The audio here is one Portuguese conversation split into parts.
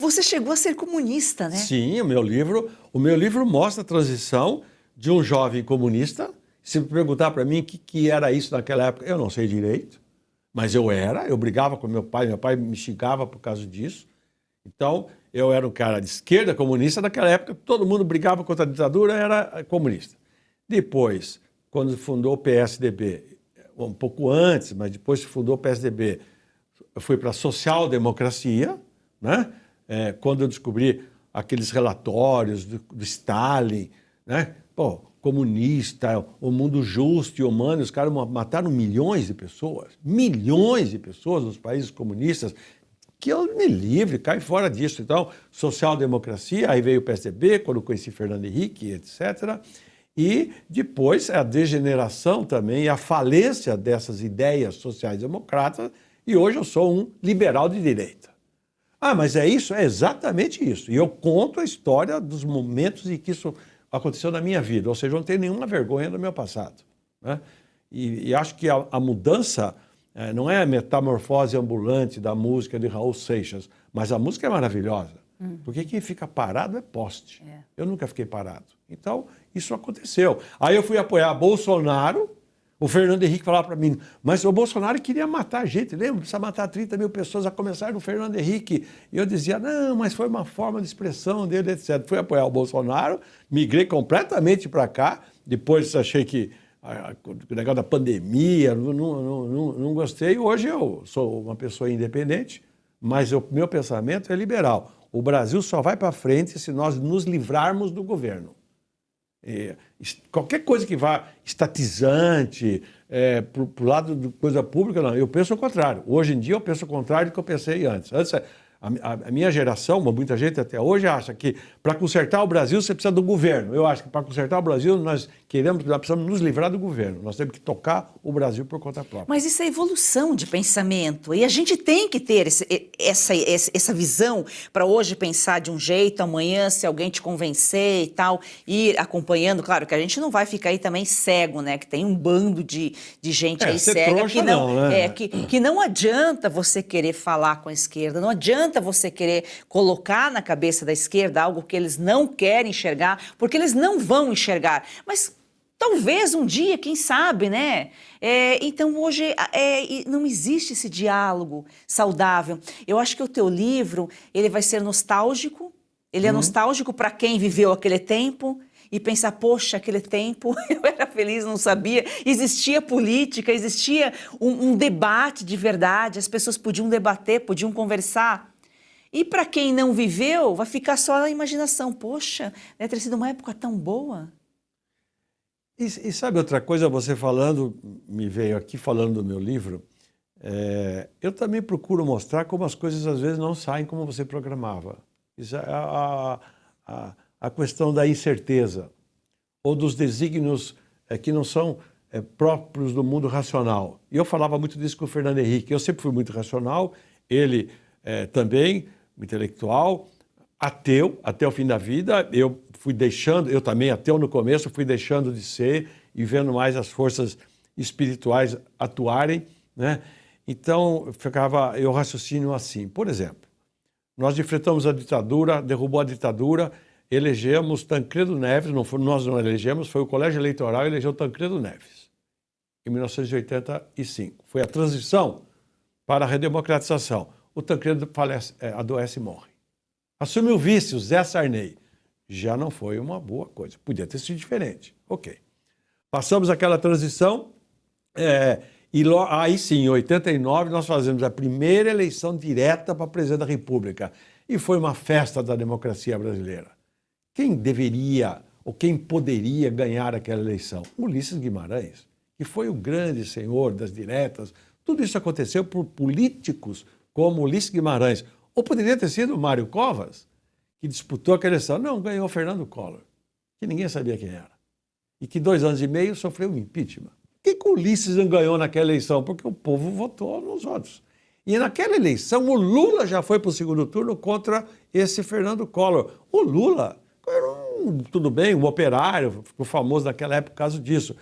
você chegou a ser comunista, né? Sim, o meu livro mostra a transição de um jovem comunista. Se perguntar para mim o que era isso naquela época, eu não sei direito, mas eu brigava com meu pai me xingava por causa disso. Então, eu era um cara de esquerda comunista, naquela época todo mundo brigava contra a ditadura, era comunista. Depois, quando fundou o PSDB, um pouco antes, mas depois que fundou o PSDB, eu fui para a social-democracia, né? Quando eu descobri aqueles relatórios do Stalin, né? Pô, comunista, o mundo justo e humano, os caras mataram milhões de pessoas nos países comunistas, que eu me livre, cai fora disso. Então, social-democracia, aí veio o PSDB, quando eu conheci Fernando Henrique, etc., e depois a degeneração também, a falência dessas ideias sociais-democratas, e hoje eu sou um liberal de direita. Ah, mas é isso? É exatamente isso. E eu conto a história dos momentos em que isso aconteceu na minha vida, ou seja, eu não tenho nenhuma vergonha do meu passado, né? E acho que a mudança não é a metamorfose ambulante da música de Raul Seixas, mas a música é maravilhosa, porque quem fica parado é poste. Eu nunca fiquei parado. Então, isso aconteceu. Aí eu fui apoiar Bolsonaro, o Fernando Henrique falava para mim, mas o Bolsonaro queria matar a gente, lembra? Precisa matar 30 mil pessoas, a começar do Fernando Henrique. E eu dizia, não, mas foi uma forma de expressão dele, etc. Fui apoiar o Bolsonaro, migrei completamente para cá, depois achei que o negócio da pandemia, não gostei. Hoje eu sou uma pessoa independente, mas o meu pensamento é liberal. O Brasil só vai para frente se nós nos livrarmos do governo. Qualquer coisa que vá estatizante, para o lado de coisa pública, não. Eu penso o contrário. Hoje em dia eu penso o contrário do que eu pensei antes. Antes, a minha geração, muita gente até hoje acha que para consertar o Brasil você precisa do governo. Eu acho que para consertar o Brasil nós precisamos nos livrar do governo. Nós temos que tocar o Brasil por conta própria. Mas isso é evolução de pensamento. E a gente tem que ter essa visão para hoje pensar de um jeito, amanhã, se alguém te convencer e tal, ir acompanhando. Claro que a gente não vai ficar aí também cego, né? Que tem um bando de gente aí cega que né? que não adianta você querer falar com a esquerda, não adianta você querer colocar na cabeça da esquerda algo que eles não querem enxergar, porque eles não vão enxergar. Mas talvez um dia, quem sabe, né? Então hoje não existe esse diálogo saudável. Eu acho que o teu livro ele vai ser nostálgico. Ele é nostálgico para quem viveu aquele tempo e pensar, poxa, aquele tempo eu era feliz, não sabia. Existia política, existia um debate de verdade, as pessoas podiam debater, podiam conversar. E para quem não viveu, vai ficar só na imaginação. Poxa, deve ter sido uma época tão boa. E sabe outra coisa, você falando, me veio aqui falando do meu livro, eu também procuro mostrar como as coisas às vezes não saem como você programava. Isso é a questão da incerteza, ou dos desígnios que não são próprios do mundo racional. E eu falava muito disso com o Fernando Henrique. Eu sempre fui muito racional, ele também, intelectual, ateu até o fim da vida. Eu fui deixando, eu também ateu no começo, fui deixando de ser e vendo mais as forças espirituais atuarem, né? Então, eu raciocínio assim. Por exemplo, nós enfrentamos a ditadura, derrubou a ditadura, elegemos Tancredo Neves, nós não elegemos, foi o Colégio Eleitoral que elegeu Tancredo Neves, em 1985. Foi a transição para a redemocratização. O Tancredo adoece e morre. Assume o vice, o Zé Sarney. Já não foi uma boa coisa. Podia ter sido diferente. Ok. Passamos aquela transição aí sim, em 89, nós fazemos a primeira eleição direta para presidente da República. E foi uma festa da democracia brasileira. Quem deveria ou quem poderia ganhar aquela eleição? Ulisses Guimarães, que foi o grande senhor das diretas. Tudo isso aconteceu por políticos como Ulisses Guimarães. Ou poderia ter sido Mário Covas, que disputou aquela eleição. Não, ganhou Fernando Collor, que ninguém sabia quem era. E que 2 anos e meio sofreu um impeachment. Por que o Ulisses não ganhou naquela eleição? Porque o povo votou nos outros. E naquela eleição, o Lula já foi para o segundo turno contra esse Fernando Collor. O Lula era tudo bem, um operário, ficou famoso naquela época por causa disso.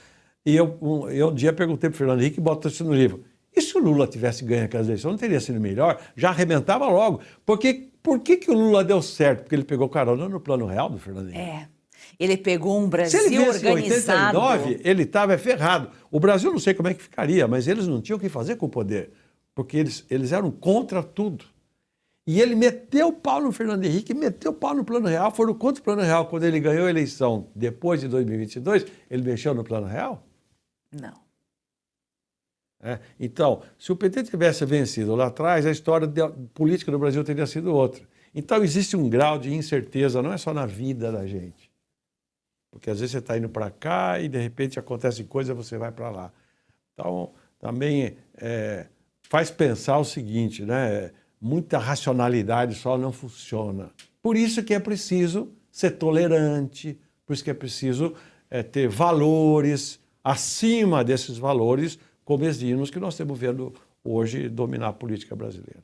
E eu um dia perguntei para o Fernando Henrique, bota isso no livro, e se o Lula tivesse ganho aquela eleição, não teria sido melhor? Já arrebentava logo. Por que Por que o Lula deu certo? Porque ele pegou carona no Plano Real do Fernando Henrique. É. Ele pegou um Brasil Se ele viesse em organizado. 89, ele estava ferrado. O Brasil não sei como é que ficaria, mas eles não tinham o que fazer com o poder, porque eles eram contra tudo. E ele meteu o pau no Fernando Henrique, meteu o pau no Plano Real, foram contra o Plano Real. Quando ele ganhou a eleição depois de 2022, ele mexeu no Plano Real? Não. Então, se o PT tivesse vencido lá atrás, a história política do Brasil teria sido outra. Então, existe um grau de incerteza, não é só na vida da gente. Porque às vezes você está indo para cá e de repente acontece coisa e você vai para lá. Então, também faz pensar o seguinte, né? Muita racionalidade só não funciona. Por isso que é preciso ser tolerante, por isso que é preciso ter valores acima desses valores, como eximos que nós estamos vendo hoje dominar a política brasileira.